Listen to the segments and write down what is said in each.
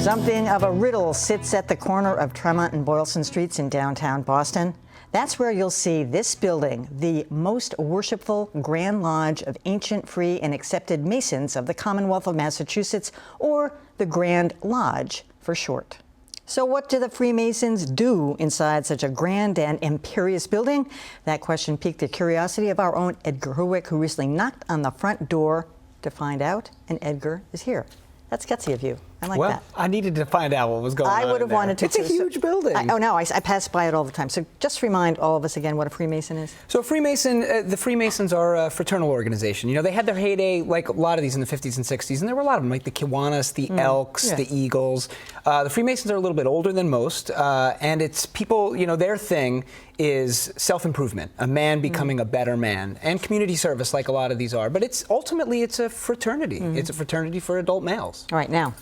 Something of a riddle sits at the corner of Tremont and Boylston Streets in downtown Boston. That's where you'll see this building, the most worshipful Grand Lodge of ancient, free, and accepted Masons of the Commonwealth of Massachusetts, or the Grand Lodge for short. So what do the Freemasons do inside such a grand and imperious building? That question piqued the curiosity of our own Edgar Herwick, who recently knocked on the front door to find out, and Edgar is here. That's gutsy of you. I like that. I needed to find out what was going on. I would have wanted to. It's a huge building. I pass by it all the time. So just remind all of us again what a Freemason is. So the Freemasons are a fraternal organization. You know, they had their heyday, like a lot of these in the 50s and 60s, and there were a lot of them, like the Kiwanis, the Elks, the Eagles. The Freemasons are a little bit older than most, and it's people, you know, their thing is self-improvement, a man becoming a better man, and community service like a lot of these are. But it's ultimately a fraternity. It's a fraternity for adult males. All right, now,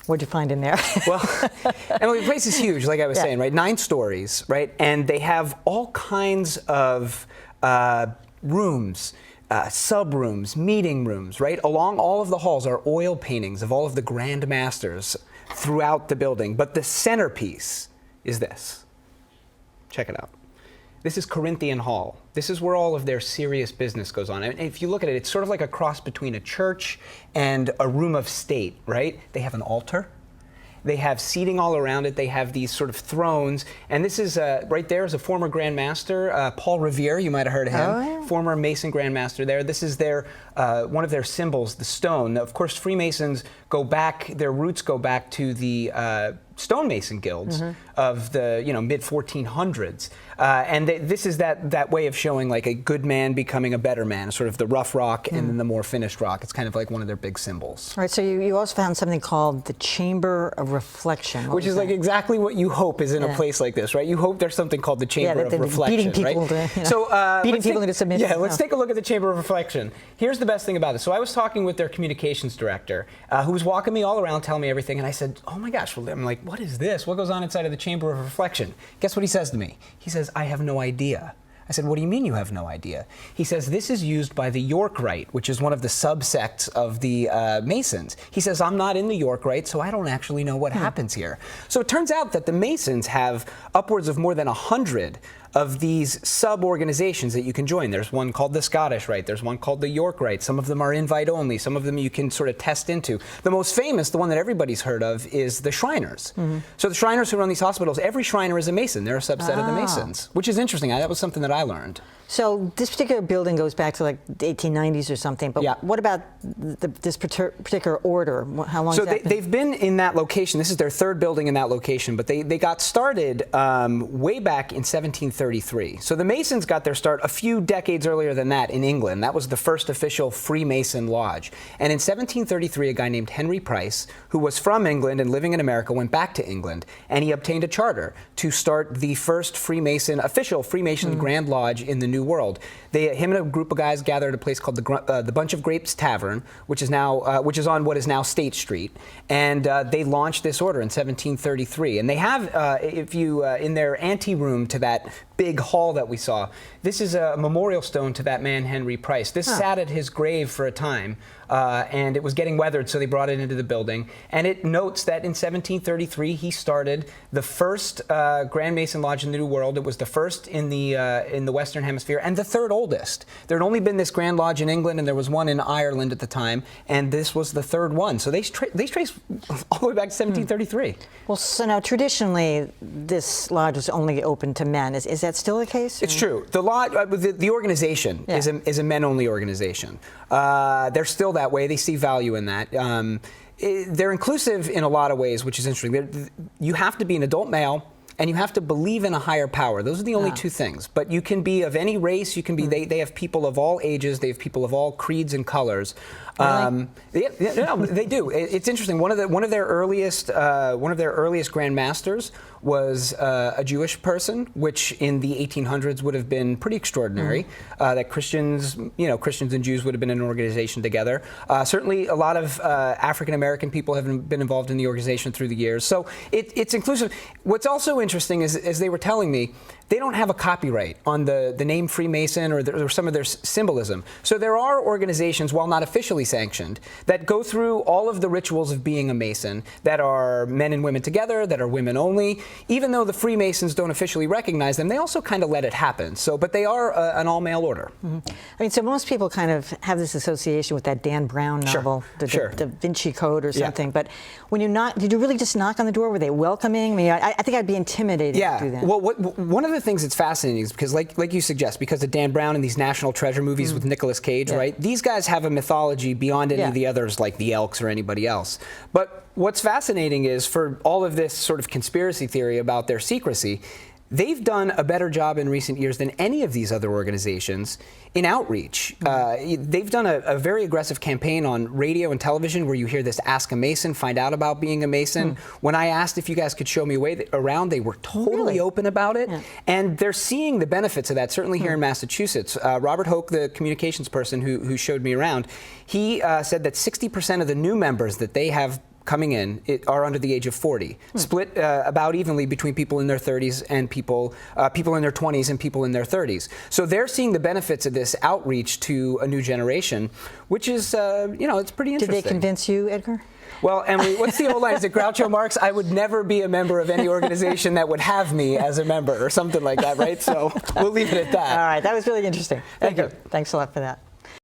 what'd you find in there? Well, Emily, the place is huge, like I was saying, right? 9 stories, right? And they have all kinds of rooms, sub-rooms, meeting rooms, right? Along all of the halls are oil paintings of all of the Grand Masters throughout the building. But the centerpiece is this. Check it out. This is Corinthian Hall. This is where all of their serious business goes on. And if you look at it, it's sort of like a cross between a church and a room of state, right? They have an altar. They have seating all around it. They have these sort of thrones. And this is, right there is a former Grand Master, Paul Revere. You might have heard of him. Oh, yeah. Former Mason Grand Master there. This is their, one of their symbols, the stone. Now, of course, Freemasons go back, their roots go back to the stonemason guilds of the mid 1400s, and this is that way of showing like a good man becoming a better man, sort of the rough rock and then the more finished rock. It's kind of like one of their big symbols. All right, so you also found something called the Chamber of Reflection, which is like exactly what you hope is in a place like this, right? You hope there's something called the Chamber of Reflection, beating people right? So beating people into submission. Yeah, let's take a look at the Chamber of Reflection. Here's the best thing about this. So I was talking with their communications director, who was walking me all around, telling me everything, and I said, "Oh my gosh!" I'm like, "What is this? What goes on inside of the Chamber of Reflection?" Guess what he says to me? He says, "I have no idea." I said, "What do you mean you have no idea?" He says, "This is used by the York Rite, which is one of the subsects of the Masons." He says, "I'm not in the York Rite, so I don't actually know what happens here." So it turns out that the Masons have upwards of more than 100 of these sub-organizations that you can join. There's one called the Scottish Rite. There's one called the York Rite. Some of them are invite only. Some of them you can sort of test into. The most famous, the one that everybody's heard of, is the Shriners. So the Shriners who run these hospitals, every Shriner is a Mason. They're a subset of the Masons, which is interesting. That was something that I learned. So this particular building goes back to like the 1890s or something, but what about this particular order? How long has that been? They've been in that location. This is their 3rd building in that location, but they got started way back in 1733. So the Masons got their start a few decades earlier than that in England. That was the first official Freemason lodge. And in 1733, a guy named Henry Price, who was from England and living in America, went back to England, and he obtained a charter to start the first official Freemason Grand Lodge in the New World. Him and a group of guys gathered at a place called the Bunch of Grapes Tavern, which is on what is now State Street, and they launched this order in 1733. And they have, if you in their anteroom to that big hall that we saw, this is a memorial stone to that man Henry Price. This sat at his grave for a time, and it was getting weathered, so they brought it into the building. And it notes that in 1733 he started the first Grand Mason Lodge in the New World. It was the first in the Western Hemisphere and the 3rd oldest. There had only been this Grand Lodge in England, and there was one in Ireland at the time, and this was the 3rd one. So they trace all the way back to 1733. Well, so now traditionally this lodge was only open to men. Is that still the case? It's true. The lodge, the organization is a men-only organization. They're still that way. They see value in that. They're inclusive in a lot of ways, which is interesting. You have to be an adult male, and you have to believe in a higher power. Those are the only 2 things. But you can be of any race. You can be. They have people of all ages. They have people of all creeds and colors. Really? They do. It's interesting. One of their earliest Grand Masters was a Jewish person, which in the 1800s would have been pretty extraordinary. That Christians and Jews would have been in an organization together. Certainly, a lot of African American people have been involved in the organization through the years. So it's inclusive. What's also interesting is, as they were telling me, they don't have a copyright on the name Freemason or some of their symbolism. So there are organizations, while not officially sanctioned, that go through all of the rituals of being a Mason, that are men and women together, that are women only. Even though the Freemasons don't officially recognize them, they also kind of let it happen. So, but they are an all-male order. I mean, so most people kind of have this association with that Dan Brown novel, the Da Vinci Code or something. But when you did you really just knock on the door? Were they welcoming? I mean, I think I'd be intimidated to do that. Well, one of the things that's fascinating is because, like you suggest, because of Dan Brown and these National Treasure movies with Nicolas Cage, right? These guys have a mythology beyond any of the others, like the Elks or anybody else. But what's fascinating is, for all of this sort of conspiracy theory about their secrecy, they've done a better job in recent years than any of these other organizations in outreach. They've done a very aggressive campaign on radio and television where you hear this Ask a Mason, find out about being a Mason. When I asked if you guys could show me a way around, they were totally open about it. And they're seeing the benefits of that, certainly here in Massachusetts. Robert Hoke, the communications person who showed me around, he said that 60% of the new members that they have coming in are under the age of 40, split about evenly between people in their 30s and people in their 20s and people in their 30s. So they're seeing the benefits of this outreach to a new generation, which is, it's pretty interesting. Did they convince you, Edgar? Well, Emily, what's the old line? Is it Groucho Marx? I would never be a member of any organization that would have me as a member or something like that, right? So we'll leave it at that. All right, that was really interesting. Thank you. Thanks a lot for that.